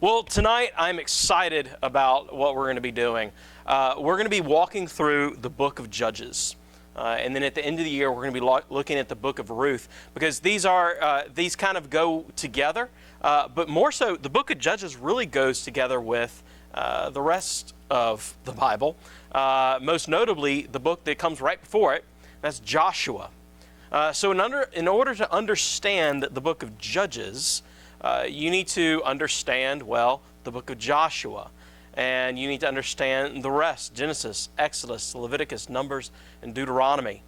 Well, tonight I'm excited about what we're going to be doing. We're going to be walking through the book of Judges. And then at the end of the year, we're going to be looking at the book of Ruth, because these kind of go together. But more so, the book of Judges really goes together with the rest of the Bible. Most notably, the book that comes right before it, that's Joshua. So in order to understand the book of Judges, you need to understand, well, the book of Joshua. And you need to understand the rest, Genesis, Exodus, Leviticus, Numbers, and Deuteronomy.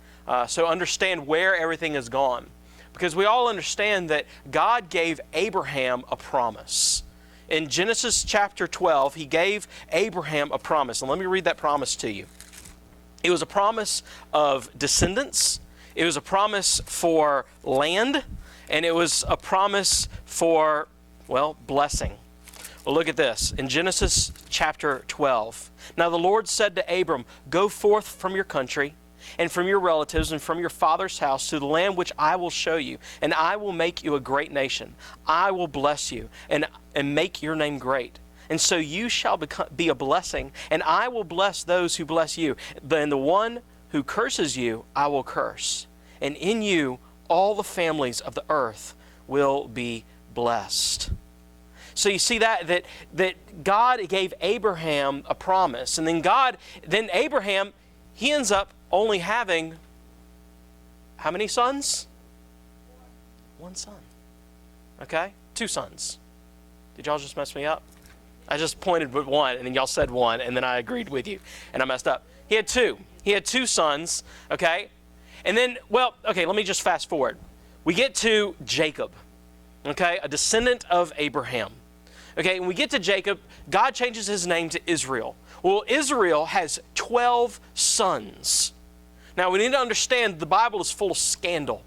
So understand where everything has gone. Because we all understand that God gave Abraham a promise. In Genesis chapter 12, He gave Abraham a promise. And let me read that promise to you. It was a promise of descendants. It was a promise for land. And it was a promise for, well, blessing. Well, look at this. In Genesis chapter 12. Now the Lord said to Abram, "Go forth from your country and from your relatives and from your father's house to the land which I will show you, and I will make you a great nation. I will bless you and make your name great. And so you shall be a blessing, and I will bless those who bless you. And the one who curses you, I will curse. And in you all the families of the earth will be blessed." So you see that God gave Abraham a promise. And then Abraham, he ends up only having how many sons? One son. Okay? 2 sons. Did y'all just mess me up? I just pointed with one, and then y'all said one, and then I agreed with you, and I messed up. He had 2. He had 2 sons, okay? And then, well, okay, let me just fast forward. We get to Jacob, okay, a descendant of Abraham. Okay, when we get to Jacob, God changes his name to Israel. Well, Israel has 12 sons. Now, we need to understand the Bible is full of scandal.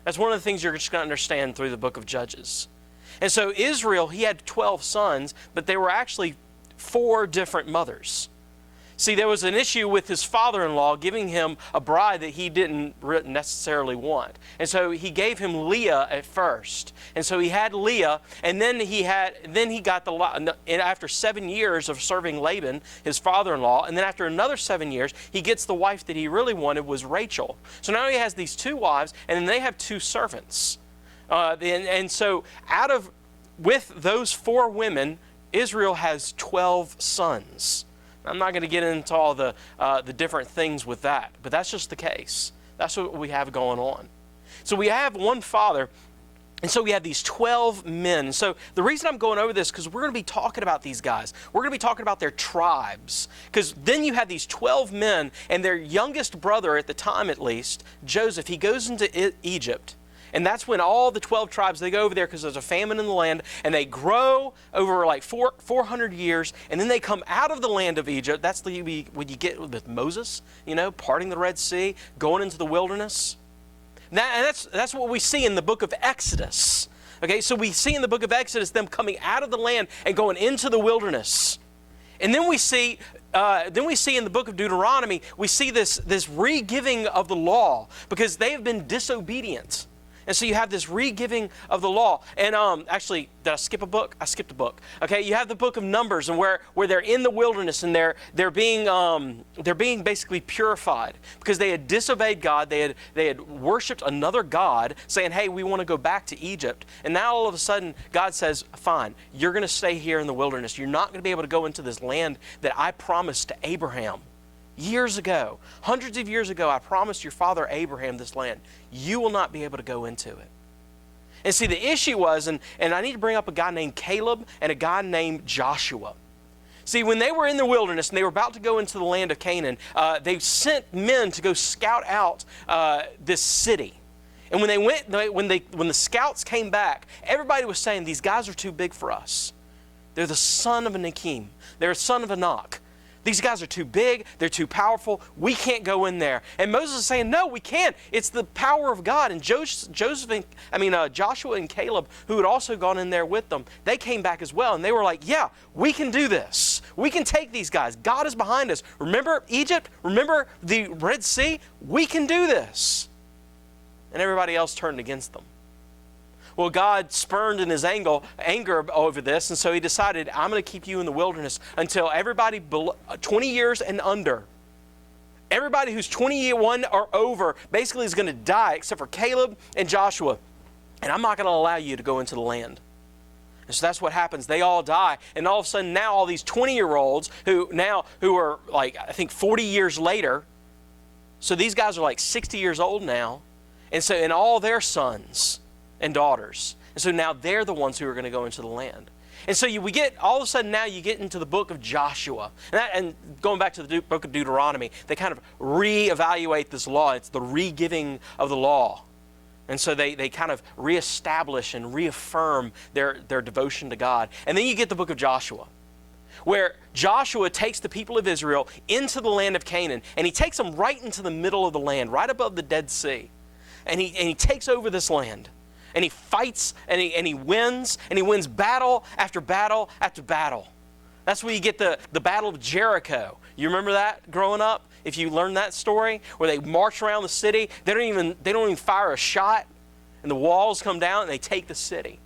That's one of the things you're just going to understand through the book of Judges. And so Israel, he had 12 sons, but they were actually 4 different mothers. See, there was an issue with his father-in-law giving him a bride that he didn't necessarily want. And so he gave him Leah at first. And so he had Leah, and then he got after 7 years of serving Laban, his father-in-law, and then after another 7 years, he gets the wife that he really wanted, was Rachel. So now he has these 2 wives, and then they have 2 servants. And so with those 4 women, Israel has 12 sons. I'm not going to get into all the different things with that, but that's just the case. That's what we have going on. So we have one father, and so we have these 12 men. So the reason I'm going over this, because we're going to be talking about these guys. We're going to be talking about their tribes, because then you have these 12 men, and their youngest brother, at the time at least, Joseph, he goes into Egypt. And that's when all the 12 tribes, they go over there because there's a famine in the land, and they grow over like 400 years, and then they come out of the land of Egypt. That's what you get with Moses, parting the Red Sea, going into the wilderness. And that's what we see in the book of Exodus. Okay, so we see in the book of Exodus them coming out of the land and going into the wilderness. And then we see in the book of Deuteronomy, we see this re-giving of the law because they have been disobedient. And so you have this re-giving of the law. And actually, did I skip a book? I skipped a book. Okay, you have the book of Numbers, and where they're in the wilderness, and they're being basically purified because they had disobeyed God. They had worshipped another god, saying, "Hey, we want to go back to Egypt." And now all of a sudden, God says, "Fine, you're going to stay here in the wilderness. You're not going to be able to go into this land that I promised to Abraham." Years ago, hundreds of years ago, I promised your father Abraham this land. You will not be able to go into it. And see, the issue was, and I need to bring up a guy named Caleb and a guy named Joshua. See, when they were in the wilderness and they were about to go into the land of Canaan, they sent men to go scout out this city. And when the scouts came back, everybody was saying, "These guys are too big for us. They're the son of Anakim. They're a son of Anak. These guys are too big. They're too powerful. We can't go in there." And Moses is saying, "No, we can't. It's the power of God." And Joshua and Caleb, who had also gone in there with them, they came back as well. And they were like, "Yeah, we can do this. We can take these guys. God is behind us. Remember Egypt? Remember the Red Sea? We can do this." And everybody else turned against them. Well, God spurned in his anger over this, and so he decided, I'm going to keep you in the wilderness until everybody 20 years and under, everybody who's 21 or over basically is going to die except for Caleb and Joshua. And I'm not going to allow you to go into the land. And so that's what happens. They all die. And all of a sudden now all these 20-year-olds who are like, I think 40 years later, so these guys are like 60 years old now. And all their sons and daughters. And so now they're the ones who are going to go into the land. And so we get, all of a sudden now you get into the book of Joshua. And going back to the book of Deuteronomy, they kind of reevaluate this law. It's the re-giving of the law. And so they kind of reestablish and reaffirm their devotion to God. And then you get the book of Joshua, where Joshua takes the people of Israel into the land of Canaan, and he takes them right into the middle of the land, right above the Dead Sea. And he takes over this land, and he fights, and he wins battle after battle after battle. That's where you get the Battle of Jericho. You remember that growing up? If you learn that story, where they march around the city, they don't even fire a shot, and the walls come down and they take the city.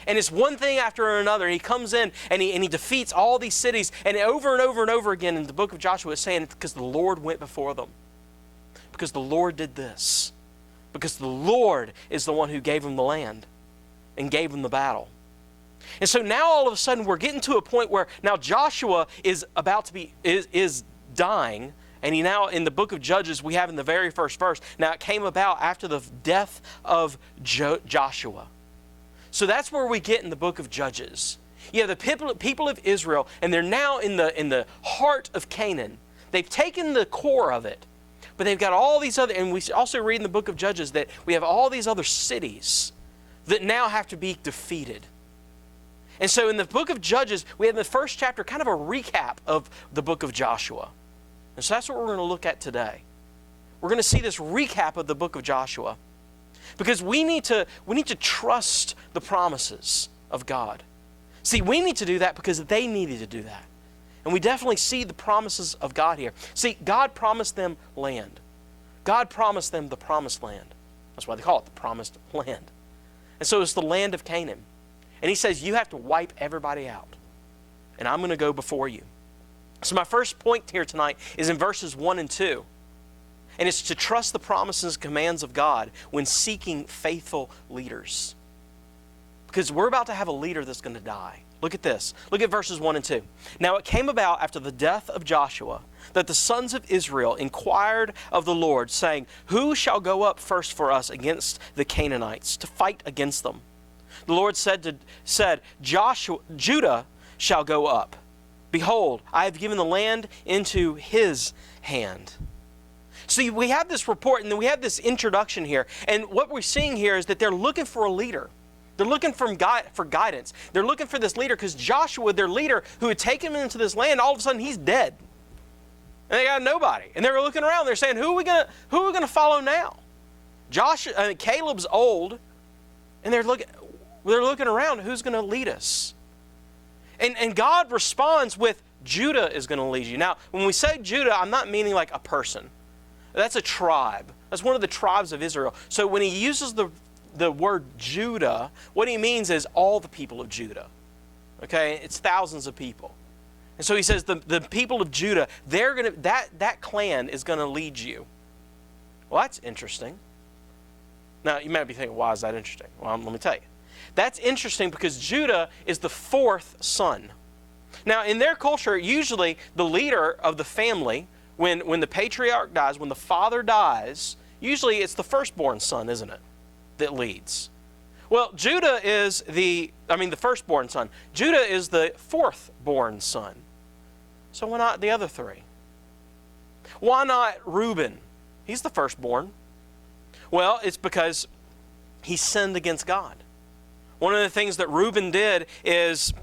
And it's one thing after another. He comes in and he defeats all these cities, and over and over and over again in the book of Joshua it's saying it's because the Lord went before them. Because the Lord did this. Because the Lord is the one who gave them the land and gave them the battle. And so now all of a sudden we're getting to a point where now Joshua is about to be is dying. And he now, in the book of Judges, we have in the very first verse, now it came about after the death of Joshua. So that's where we get in the book of Judges. You have the people of Israel, and they're now in the heart of Canaan. They've taken the core of it, but they've got all these other, and we also read in the book of Judges that we have all these other cities that now have to be defeated. And so in the book of Judges, we have in the first chapter kind of a recap of the book of Joshua. And so that's what we're going to look at today. We're going to see this recap of the book of Joshua, because we need to trust the promises of God. See, we need to do that because they needed to do that. And we definitely see the promises of God here. See, God promised them land. God promised them the promised land. That's why they call it the promised land. And so it's the land of Canaan. And he says, you have to wipe everybody out. And I'm going to go before you. So my first point here tonight is in verses 1 and 2. And it's to trust the promises and commands of God when seeking faithful leaders. Because we're about to have a leader that's going to die. Look at this. Look at verses 1 and 2. Now it came about after the death of Joshua that the sons of Israel inquired of the Lord, saying, who shall go up first for us against the Canaanites to fight against them? The Lord said, Judah shall go up. Behold, I have given the land into his hand. See, we have this report, and then we have this introduction here. And what we're seeing here is that they're looking for a leader. They're looking for guidance. They're looking for this leader because Joshua, their leader, who had taken them into this land, all of a sudden he's dead. And they got nobody. And they're looking around. They're saying, who are we gonna follow now? Caleb's old, and they're looking around. Who's going to lead us? And God responds with, Judah is going to lead you. Now, when we say Judah, I'm not meaning like a person. That's a tribe. That's one of the tribes of Israel. So when he uses the word Judah, what he means is all the people of Judah. Okay? It's thousands of people. And so he says the people of Judah, that clan is going to lead you. Well, that's interesting. Now, you might be thinking, why is that interesting? Well, let me tell you. That's interesting because Judah is the fourth son. Now, in their culture, usually the leader of the family, when the patriarch dies, when the father dies, usually it's the firstborn son, isn't it, that leads. Well, Judah is the firstborn son. Judah is the fourth-born son. So why not the other three? Why not Reuben? He's the firstborn. Well, it's because he sinned against God. One of the things that Reuben did is,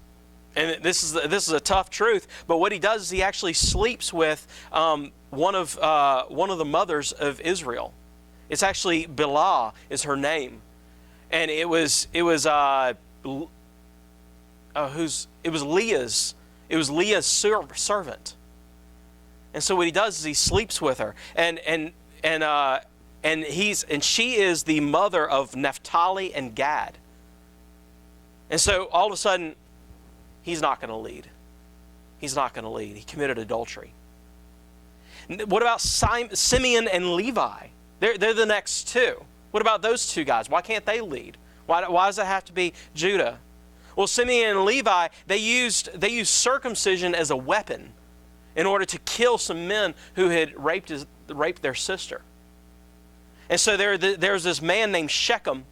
and this is a tough truth, but what he does is he actually sleeps with one of the mothers of Israel. It's actually Bilhah is her name, and it was Leah's servant. And so what he does is he sleeps with her, and she is the mother of Naphtali and Gad. And so all of a sudden, he's not going to lead. He's not going to lead. He committed adultery. What about Simeon and Levi? They're the next two. What about those two guys? Why can't they lead? Why does it have to be Judah? Well, Simeon and Levi, they used circumcision as a weapon in order to kill some men who had raped their sister. And so there's this man named Shechem,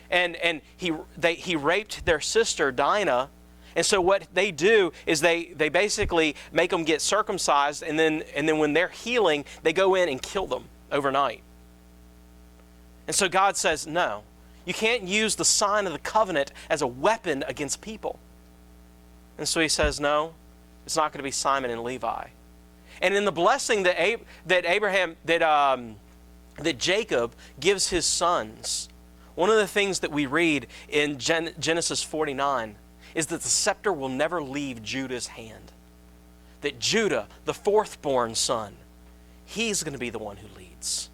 and he raped their sister Dinah. And so what they do is they basically make them get circumcised, and then when they're healing, they go in and kill them overnight. And so God says, no, you can't use the sign of the covenant as a weapon against people. And so he says, no, it's not going to be Simon and Levi. And in the blessing that Jacob gives his sons, one of the things that we read in Genesis 49 is that the scepter will never leave Judah's hand. That Judah, the fourth-born son, he's going to be the one who leads.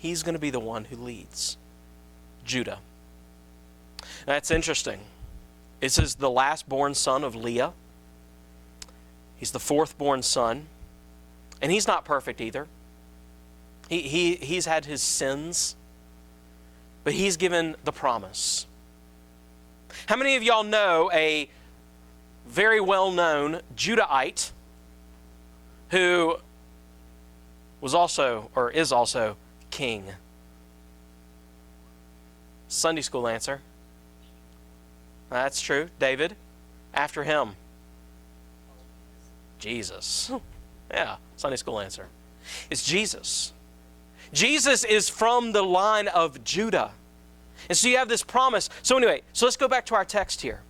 He's going to be the one who leads. Judah. That's interesting. It says the last-born son of Leah. He's the fourth-born son. And he's not perfect either. He's had his sins. But he's given the promise. How many of y'all know a very well-known Judahite who was also, or is also, king? Sunday school answer. That's true. David. After him. Jesus. Yeah, Sunday school answer. It's Jesus. Jesus is from the line of Judah. And so you have this promise. So anyway, so let's go back to our text here.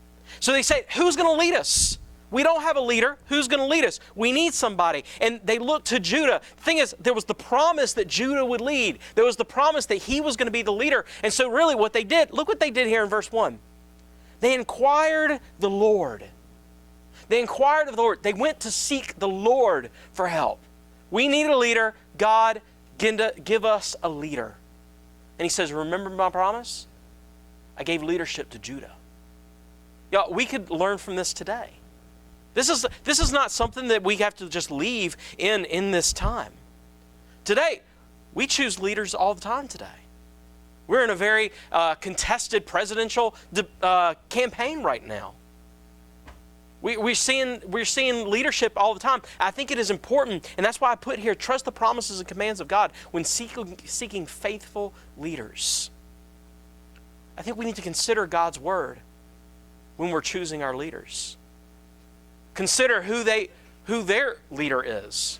So they say, who's going to lead us? We don't have a leader. Who's going to lead us? We need somebody. And they look to Judah. The thing is, there was the promise that Judah would lead. There was the promise that he was going to be the leader. And so really what they did, look what they did here in verse 1. They inquired the Lord. They inquired of the Lord. They went to seek the Lord for help. We need a leader. God, give us a leader. And he says, remember my promise? I gave leadership to Judah. Y'all, we could learn from this today. This is not something that we have to just leave in this time. Today, we choose leaders all the time today. We're in a very contested presidential campaign right now. We're seeing leadership all the time. I think it is important, and that's why I put here, trust the promises and commands of God when seeking faithful leaders. I think we need to consider God's word when we're choosing our leaders. Consider who their leader is.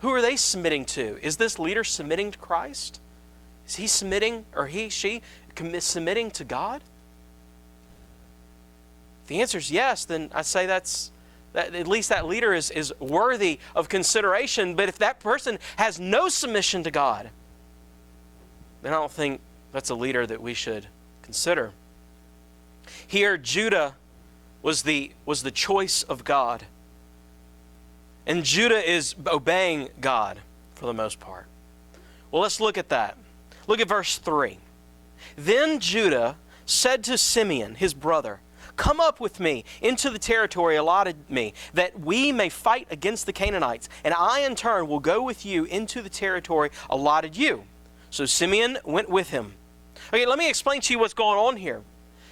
Who are they submitting to? Is this leader submitting to Christ? Is he submitting, or she submitting to God? If the answer is yes, then I say that at least that leader is worthy of consideration. But if that person has no submission to God, then I don't think that's a leader that we should consider. Here, Judah was the choice of God. And Judah is obeying God for the most part. Well, let's look at that. Look at verse 3. Then Judah said to Simeon, his brother, come up with me into the territory allotted me, that we may fight against the Canaanites, and I in turn will go with you into the territory allotted you. So Simeon went with him. Okay, let me explain to you what's going on here.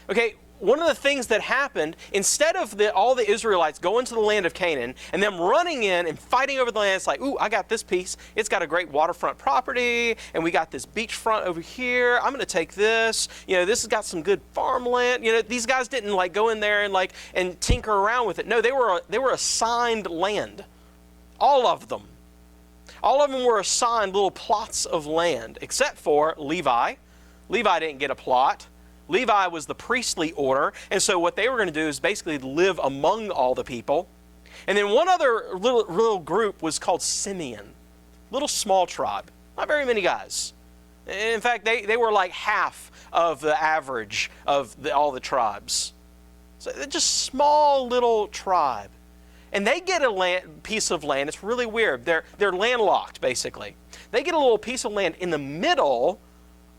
Okay, one of the things that happened, instead of all the Israelites going to the land of Canaan and them running in and fighting over the land, it's like, ooh, I got this piece. It's got a great waterfront property, and we got this beachfront over here. I'm going to take this. You know, this has got some good farmland. You know, these guys didn't like go in there and tinker around with it. No, they were assigned land. All of them. All of them were assigned little plots of land, except for Levi. Levi didn't get a plot. Levi was the priestly order, and so what they were going to do is basically live among all the people. And then one other little group was called Simeon, little small tribe, not very many guys. In fact, they were like half of the average of all the tribes. So they're just small little tribe. And they get a piece of land. It's really weird. They're landlocked, basically. They get a little piece of land in the middle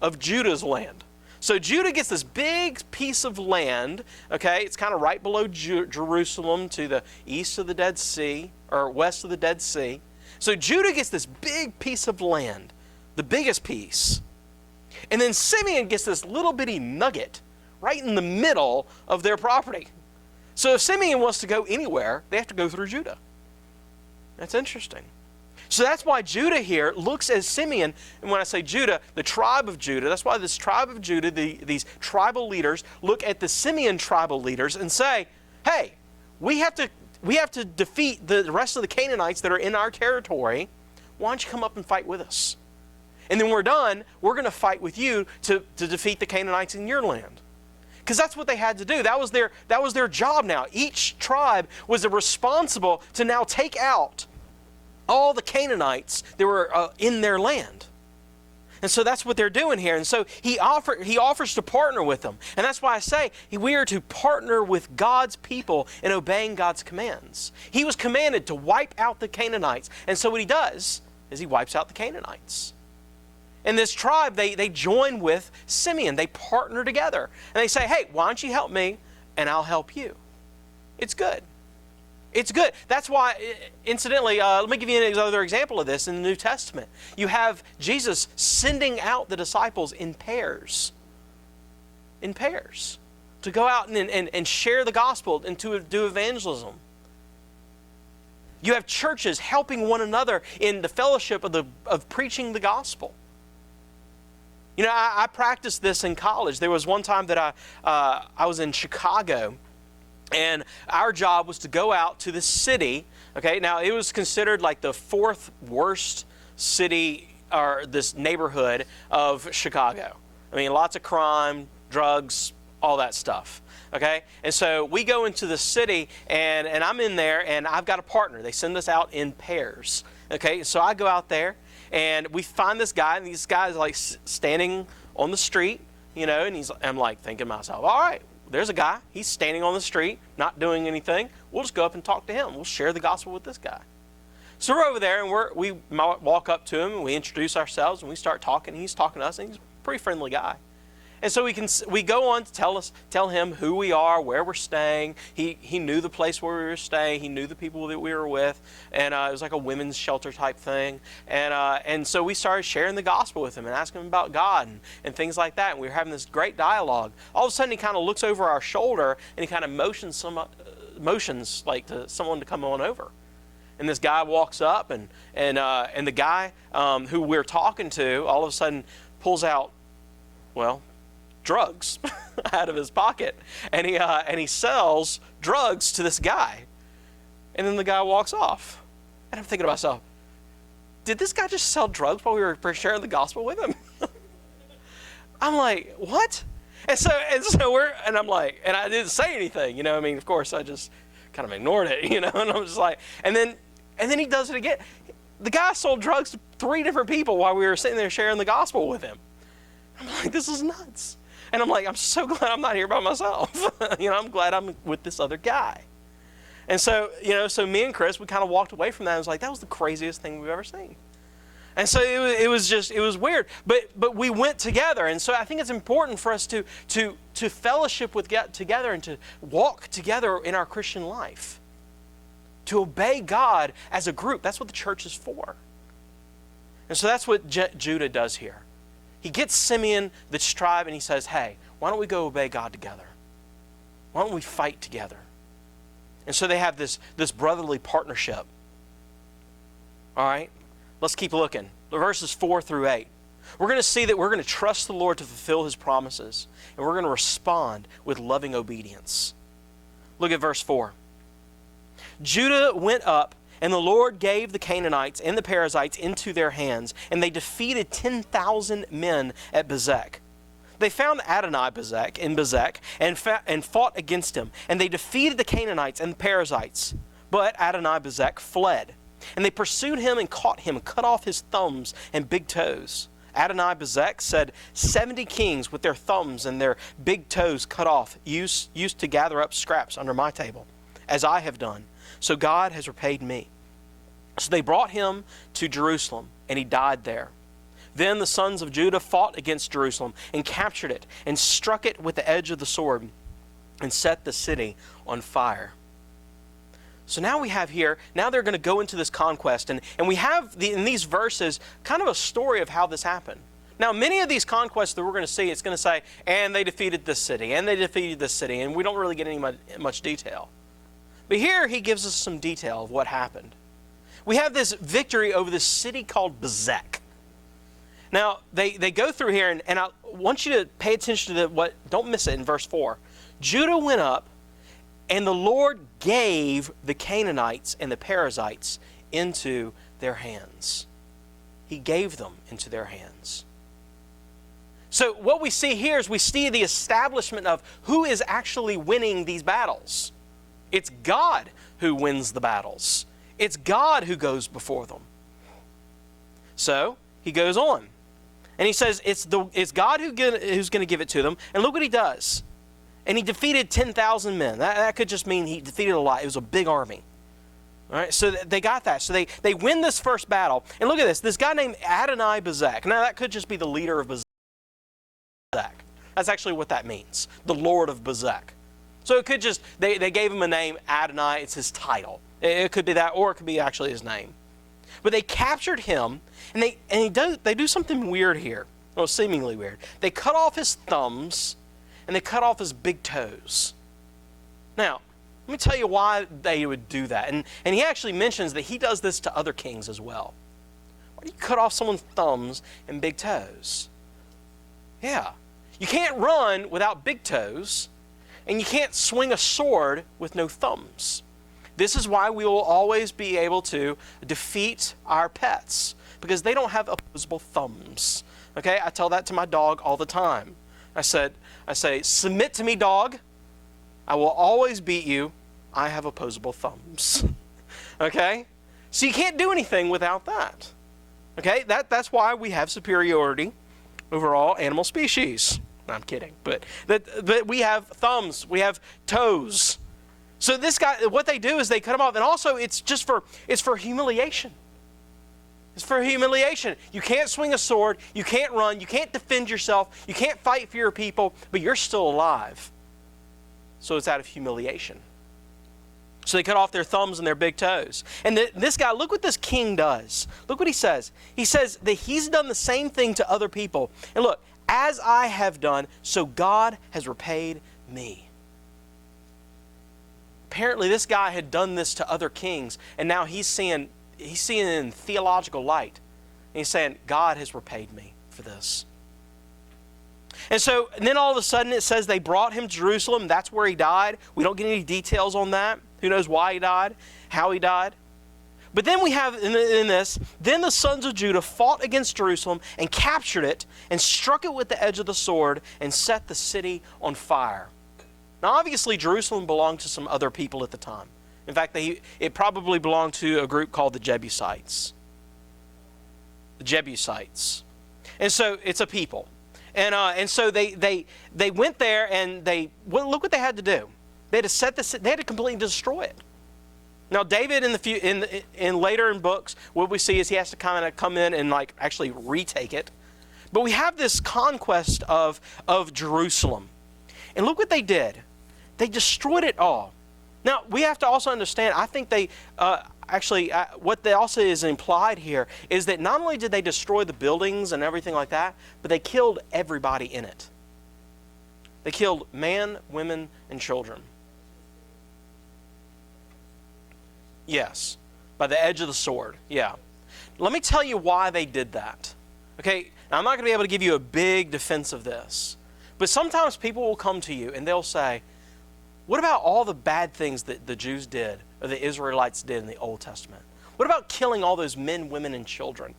of Judah's land. So Judah gets this big piece of land, okay? It's kind of right below Jerusalem to the east of the Dead Sea, or west of the Dead Sea. So Judah gets this big piece of land, the biggest piece. And then Simeon gets this little bitty nugget right in the middle of their property. So if Simeon wants to go anywhere, they have to go through Judah. That's interesting. So that's why Judah here looks at Simeon, and when I say Judah, the tribe of Judah, that's why this tribe of Judah, these tribal leaders, look at the Simeon tribal leaders and say, hey, we have to defeat the rest of the Canaanites that are in our territory. Why don't you come up and fight with us? And then we're done, we're going to fight with you to defeat the Canaanites in your land. Because that's what they had to do. That was their job now. Each tribe was responsible to now take out all the Canaanites that were in their land. And so that's what they're doing here. And so he offers to partner with them. And that's why I say we are to partner with God's people in obeying God's commands. He was commanded to wipe out the Canaanites. And so what he does is he wipes out the Canaanites. And this tribe, they join with Simeon. They partner together. And they say, hey, why don't you help me and I'll help you. It's good. It's good. That's why, incidentally, let me give you another example of this in the New Testament. You have Jesus sending out the disciples in pairs. In pairs. To go out and share the gospel and to do evangelism. You have churches helping one another in the fellowship of preaching the gospel. You know, I practiced this in college. There was one time that I was in Chicago, and our job was to go out to the city. Okay, now it was considered like the fourth worst city or this neighborhood of Chicago. I mean, lots of crime, drugs, all that stuff. Okay, and so we go into the city, and I'm in there, and I've got a partner. They send us out in pairs. Okay, so I go out there, and we find this guy, and this guy's like standing on the street, you know, and I'm like thinking to myself, all right, there's a guy. He's standing on the street, not doing anything. We'll just go up and talk to him. We'll share the gospel with this guy. So we're over there, and we walk up to him, and we introduce ourselves, and we start talking. He's talking to us, and he's a pretty friendly guy. And so we go on to tell him who we are, where we're staying. He knew the place where we were staying. He knew the people that we were with, and it was like a women's shelter type thing. And so we started sharing the gospel with him and asking him about God and things like that. And we were having this great dialogue. All of a sudden, he kind of looks over our shoulder and he kind of motions like to someone to come on over. And this guy walks up, and the guy who we're talking to all of a sudden pulls out, well, drugs out of his pocket, and he sells drugs to this guy, and then the guy walks off. And I'm thinking to myself, did this guy just sell drugs while we were sharing the gospel with him? I'm like, what? And I'm like, and I didn't say anything, you know. I mean, of course, I just kind of ignored it, you know. And I'm just like, and then he does it again. The guy sold drugs to 3 different people while we were sitting there sharing the gospel with him. I'm like, this is nuts. And I'm like, I'm so glad I'm not here by myself. You know, I'm glad I'm with this other guy. And so, you know, so me and Chris, we kind of walked away from that. I was like, that was the craziest thing we've ever seen. And so it was weird. But we went together. And so I think it's important for us to fellowship together and to walk together in our Christian life. To obey God as a group. That's what the church is for. And so that's what Judah does here. He gets Simeon, the tribe, and he says, hey, why don't we go obey God together? Why don't we fight together? And so they have this brotherly partnership. All right, let's keep looking. Verses 4 through 8. We're going to see that we're going to trust the Lord to fulfill His promises, and we're going to respond with loving obedience. Look at verse 4. Judah went up, and the Lord gave the Canaanites and the Perizzites into their hands, and they defeated 10,000 men at Bezek. They found Adonai-Bezek in Bezek and fought against him, and they defeated the Canaanites and the Perizzites. But Adonai-Bezek fled, and they pursued him and caught him and cut off his thumbs and big toes. Adonai-Bezek said, 70 kings with their thumbs and their big toes cut off used to gather up scraps under my table, as I have done. So God has repaid me. So they brought him to Jerusalem, and he died there. Then the sons of Judah fought against Jerusalem and captured it and struck it with the edge of the sword and set the city on fire. So now we have here, now they're going to go into this conquest. And we have in these verses kind of a story of how this happened. Now, many of these conquests that we're going to see, it's going to say, and they defeated this city, and they defeated this city, and we don't really get any much detail. But here he gives us some detail of what happened. We have this victory over this city called Bezek. Now, they go through here, and I want you to pay attention to don't miss it in verse 4. Judah went up, and the Lord gave the Canaanites and the Perizzites into their hands. He gave them into their hands. So what we see here is we see the establishment of who is actually winning these battles. It's God who wins the battles. It's God who goes before them. So he goes on. And he says it's God who's going to give it to them. And look what he does. And he defeated 10,000 men. That could just mean he defeated a lot. It was a big army. All right, so they got that. So they win this first battle. And look at this. This guy named Adonai Bezek. Now that could just be the leader of Bezek. That's actually what that means. The Lord of Bezek. So it could just, they gave him a name, Adonai. It's his title. It could be that, or it could be actually his name. But they captured him, and they do something weird here. Well, seemingly weird. They cut off his thumbs, and they cut off his big toes. Now, let me tell you why they would do that. And he actually mentions that he does this to other kings as well. Why do you cut off someone's thumbs and big toes? Yeah. You can't run without big toes, and you can't swing a sword with no thumbs. This is why we will always be able to defeat our pets, because they don't have opposable thumbs. Okay? I tell that to my dog all the time. I say, submit to me, dog. I will always beat you. I have opposable thumbs. Okay? So you can't do anything without that. Okay? That's why we have superiority over all animal species. No, I'm kidding. But we have thumbs. We have toes. So this guy, what they do is they cut him off. And also it's for humiliation. It's for humiliation. You can't swing a sword. You can't run. You can't defend yourself. You can't fight for your people. But you're still alive. So it's out of humiliation. So they cut off their thumbs and their big toes. And this guy, look what this king does. Look what he says. He says that he's done the same thing to other people. And look, as I have done, so God has repaid me. Apparently this guy had done this to other kings, and now he's seeing it in theological light. And he's saying, God has repaid me for this. And then all of a sudden it says they brought him to Jerusalem. That's where he died. We don't get any details on that. Who knows why he died, how he died. But then we have in this, then the sons of Judah fought against Jerusalem and captured it and struck it with the edge of the sword and set the city on fire. Now obviously Jerusalem belonged to some other people at the time. In fact, it probably belonged to a group called the Jebusites. The Jebusites. And so it's a people. And so they went there and look what they had to do. They had to completely destroy it. Now David in later in books, what we see is he has to kind of come in and actually retake it. But we have this conquest of Jerusalem. And look what they did. They destroyed it all. Now we have to also understand, I think they what they also is implied here is that not only did they destroy the buildings and everything like that, but they killed everybody in it. They killed man, women, and children. Yes, by the edge of the sword. Yeah. Let me tell you why they did that. Okay, now I'm not going to be able to give you a big defense of this, but sometimes people will come to you and they'll say, what about all the bad things that the Jews did or the Israelites did in the Old Testament? What about killing all those men, women, and children?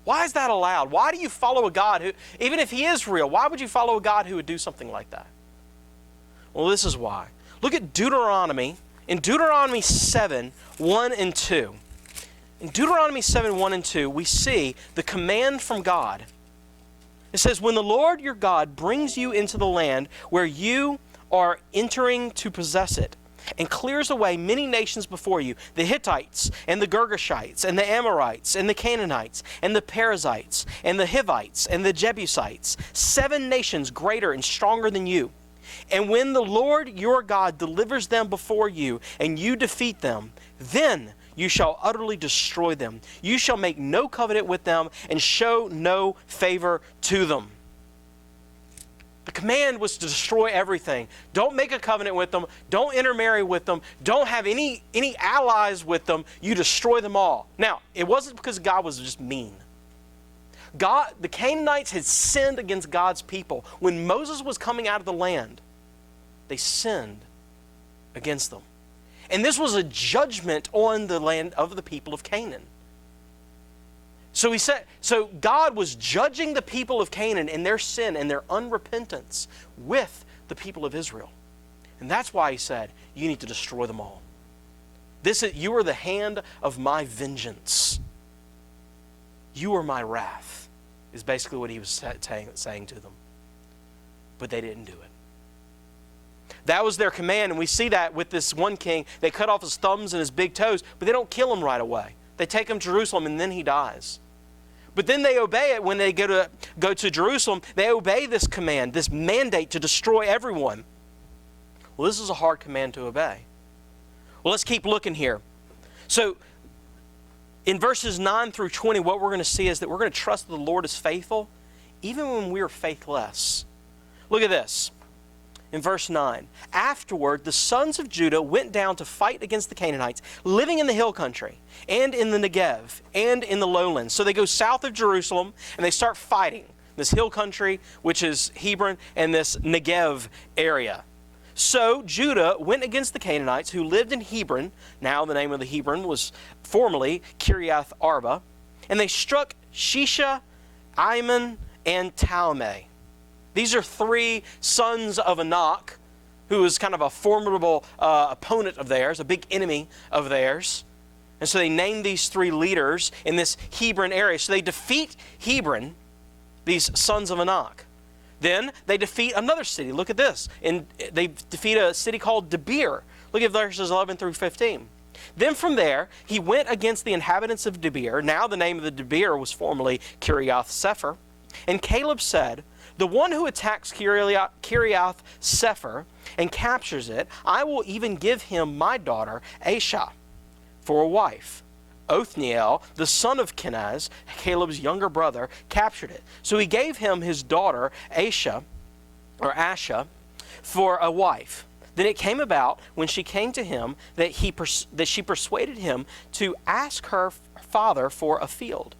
Why is that allowed? Why do you follow a God who, even if he is real, why would you follow a God who would do something like that? Well, this is why. Look at Deuteronomy. In Deuteronomy 7, 1 and 2. In Deuteronomy 7, 1 and 2, we see the command from God. It says, when the Lord your God brings you into the land where you are entering to possess it, and clears away many nations before you, the Hittites, and the Girgashites, and the Amorites, and the Canaanites, and the Perizzites, and the Hivites, and the Jebusites, 7 nations greater and stronger than you. And when the Lord your God delivers them before you, and you defeat them, then you shall utterly destroy them. You shall make no covenant with them, and show no favor to them. The command was to destroy everything. Don't make a covenant with them. Don't intermarry with them. Don't have any allies with them. You destroy them all. Now, it wasn't because God was just mean. The Canaanites had sinned against God's people. When Moses was coming out of the land, they sinned against them. And this was a judgment on the land of the people of Canaan. So God was judging the people of Canaan in their sin and their unrepentance with the people of Israel. And that's why he said, you need to destroy them all. You are the hand of my vengeance. You are my wrath, is basically what he was saying to them. But they didn't do it. That was their command, and we see that with this one king. They cut off his thumbs and his big toes, but they don't kill him right away. They take him to Jerusalem, and then he dies. But then they obey it when they go to Jerusalem. They obey this command, this mandate to destroy everyone. Well, this is a hard command to obey. Well, let's keep looking here. So, in verses 9 through 20, what we're going to see is that we're going to trust that the Lord is faithful, even when we are faithless. Look at this. In verse 9, afterward, the sons of Judah went down to fight against the Canaanites, living in the hill country, and in the Negev, and in the lowlands. So they go south of Jerusalem, and they start fighting this hill country, which is Hebron, and this Negev area. So Judah went against the Canaanites who lived in Hebron. Now the name of the Hebron was formerly Kiriath Arba. And they struck Shisha, Iman, and Talmai. These are 3 sons of Anak, who was kind of a formidable opponent of theirs, a big enemy of theirs. And so they named these 3 leaders in this Hebron area. So they defeat Hebron, these sons of Anak. Then they defeat another city. Look at this. And they defeat a city called Debir. Look at verses 11 through 15. Then from there, he went against the inhabitants of Debir. Now the name of the Debir was formerly Kiriath Sepher. And Caleb said, the one who attacks Kiriath Sepher and captures it, I will even give him my daughter Aisha for a wife. Othniel, the son of Kenaz, Caleb's younger brother, captured it. So he gave him his daughter Asha for a wife. Then it came about when she came to him that she persuaded him to ask her father for a field.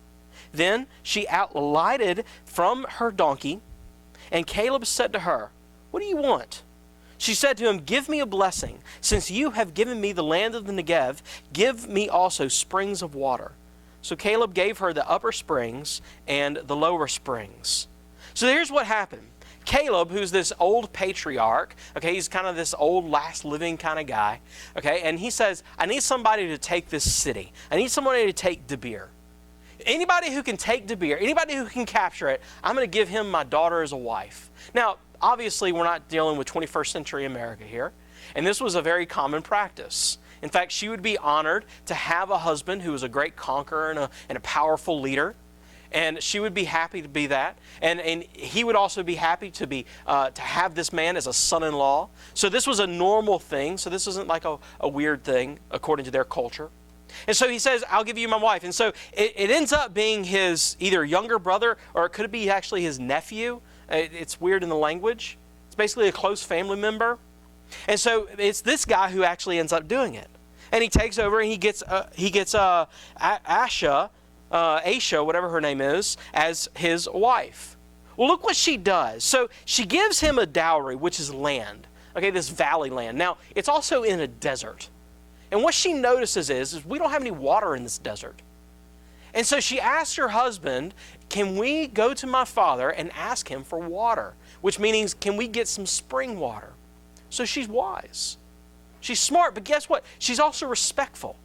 Then she alighted from her donkey, and Caleb said to her, what do you want? She said to him, give me a blessing. Since you have given me the land of the Negev, give me also springs of water. So Caleb gave her the upper springs and the lower springs. So here's what happened. Caleb, who's this old patriarch, okay, he's kind of this old last living kind of guy, okay, and he says, I need somebody to take this city. I need somebody to take Debir. Anybody who can take Debir, anybody who can capture it, I'm going to give him my daughter as a wife. Now, obviously, we're not dealing with 21st century America here, and this was a very common practice. In fact, she would be honored to have a husband who was a great conqueror and a powerful leader, and she would be happy to be that, and he would also be happy to have this man as a son-in-law. So this was a normal thing, so this isn't like a weird thing according to their culture. And so he says, I'll give you my wife. And so it ends up being his either younger brother, or it could be actually his nephew. It's weird in the language. It's basically a close family member. And so it's this guy who actually ends up doing it. And he takes over and he gets Asha, whatever her name is, as his wife. Well, look what she does. So she gives him a dowry, which is land. Okay, this valley land. Now, it's also in a desert. And what she notices is we don't have any water in this desert. And so she asks her husband, can we go to my father and ask him for water? Which means, can we get some spring water? So she's wise. She's smart, but guess what? She's also respectful.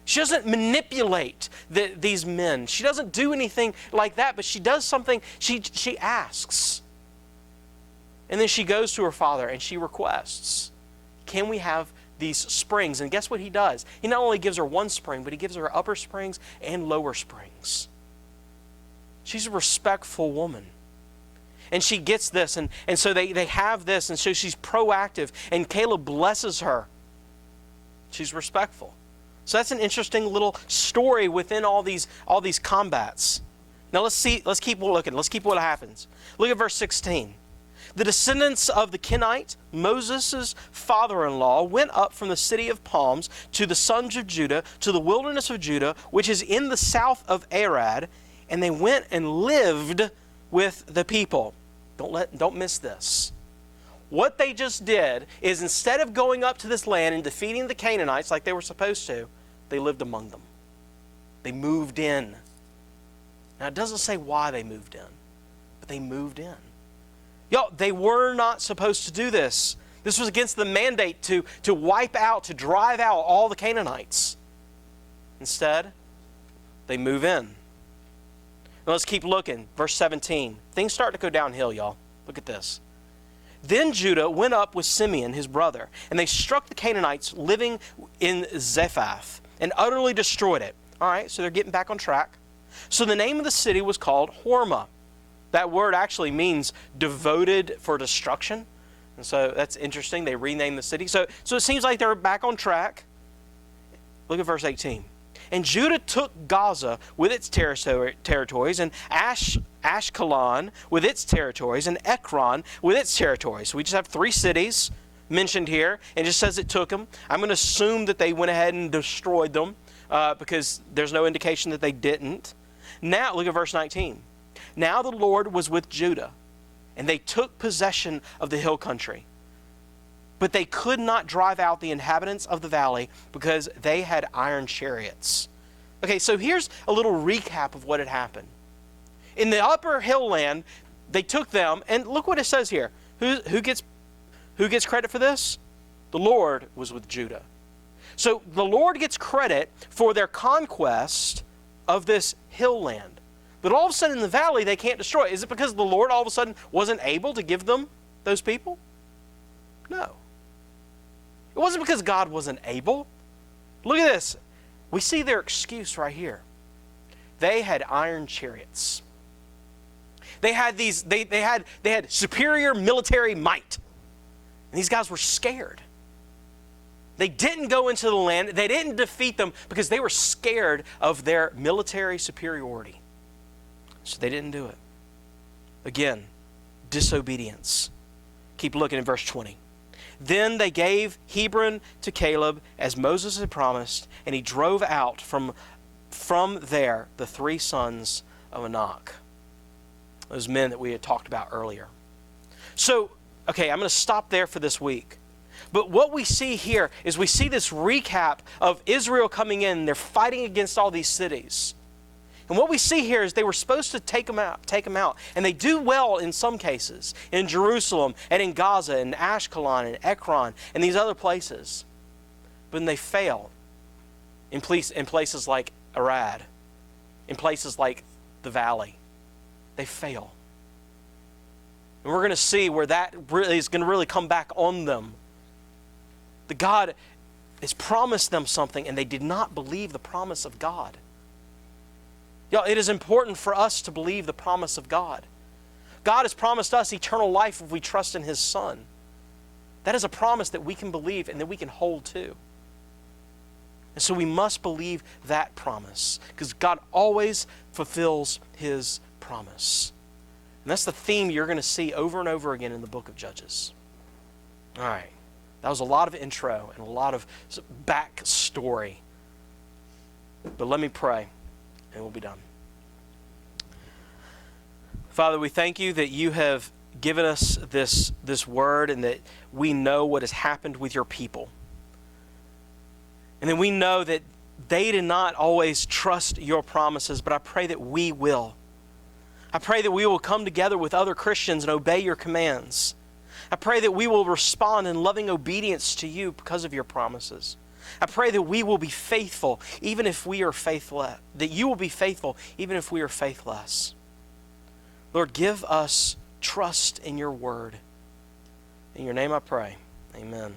She doesn't manipulate these men. She doesn't do anything like that, but she does something. She asks. And then she goes to her father and she requests, can we have these springs. And guess what he does? He not only gives her one spring, but he gives her upper springs and lower springs. She's a respectful woman. And she gets this, and so they have this, and so she's proactive, and Caleb blesses her. She's respectful. So that's an interesting little story within all these combats. Now let's keep looking. Let's keep what happens. Look at verse 16. The descendants of the Kenite, Moses' father-in-law, went up from the city of palms to the sons of Judah, to the wilderness of Judah, which is in the south of Arad, and they went and lived with the people. Don't miss this. What they just did is, instead of going up to this land and defeating the Canaanites like they were supposed to, they lived among them. They moved in. Now, it doesn't say why they moved in, but they moved in. Y'all, they were not supposed to do this. This was against the mandate to wipe out, to drive out all the Canaanites. Instead, they move in. Now let's keep looking. Verse 17. Things start to go downhill, y'all. Look at this. Then Judah went up with Simeon, his brother, and they struck the Canaanites living in Zephath and utterly destroyed it. All right, so they're getting back on track. So the name of the city was called Hormah. That word actually means devoted for destruction. And so that's interesting. They renamed the city. So it seems like they're back on track. Look at verse 18. And Judah took Gaza with its territories, and Ashkelon with its territories, and Ekron with its territories. So we just have 3 cities mentioned here, and it just says it took them. I'm going to assume that they went ahead and destroyed them because there's no indication that they didn't. Now, look at verse 19. Now the Lord was with Judah, and they took possession of the hill country. But they could not drive out the inhabitants of the valley because they had iron chariots. Okay, so here's a little recap of what had happened. In the upper hill land, they took them, and look what it says here. Who gets credit for this? The Lord was with Judah. So the Lord gets credit for their conquest of this hill land. But all of a sudden in the valley, they can't destroy it. Is it because the Lord all of a sudden wasn't able to give them those people? No. It wasn't because God wasn't able. Look at this. We see their excuse right here. They had iron chariots. They had superior military might. And these guys were scared. They didn't go into the land. They didn't defeat them because they were scared of their military superiority. So they didn't do it. Again, disobedience. Keep looking at verse 20. Then they gave Hebron to Caleb as Moses had promised, and he drove out from there the 3 sons of Anak. Those men that we had talked about earlier. So, okay, I'm going to stop there for this week. But what we see here is we see this recap of Israel coming in. They're fighting against all these cities. And what we see here is they were supposed to take them out. And they do well in some cases, in Jerusalem and in Gaza and Ashkelon and Ekron and these other places. But then they fail in places like Arad, in places like the valley. They fail. And we're going to see where that really is going to really come back on them. The God has promised them something, and they did not believe the promise of God. Y'all, it is important for us to believe the promise of God. God has promised us eternal life if we trust in His Son. That is a promise that we can believe and that we can hold to. And so we must believe that promise because God always fulfills His promise. And that's the theme you're going to see over and over again in the book of Judges. All right. That was a lot of intro and a lot of backstory. But let me pray. And we'll be done. Father, we thank you that you have given us this word and that we know what has happened with your people. And then we know that they did not always trust your promises, but I pray that we will. I pray that we will come together with other Christians and obey your commands. I pray that we will respond in loving obedience to you because of your promises. I pray that we will be faithful even if we are faithless, that you will be faithful even if we are faithless. Lord, give us trust in your word. In your name I pray. Amen.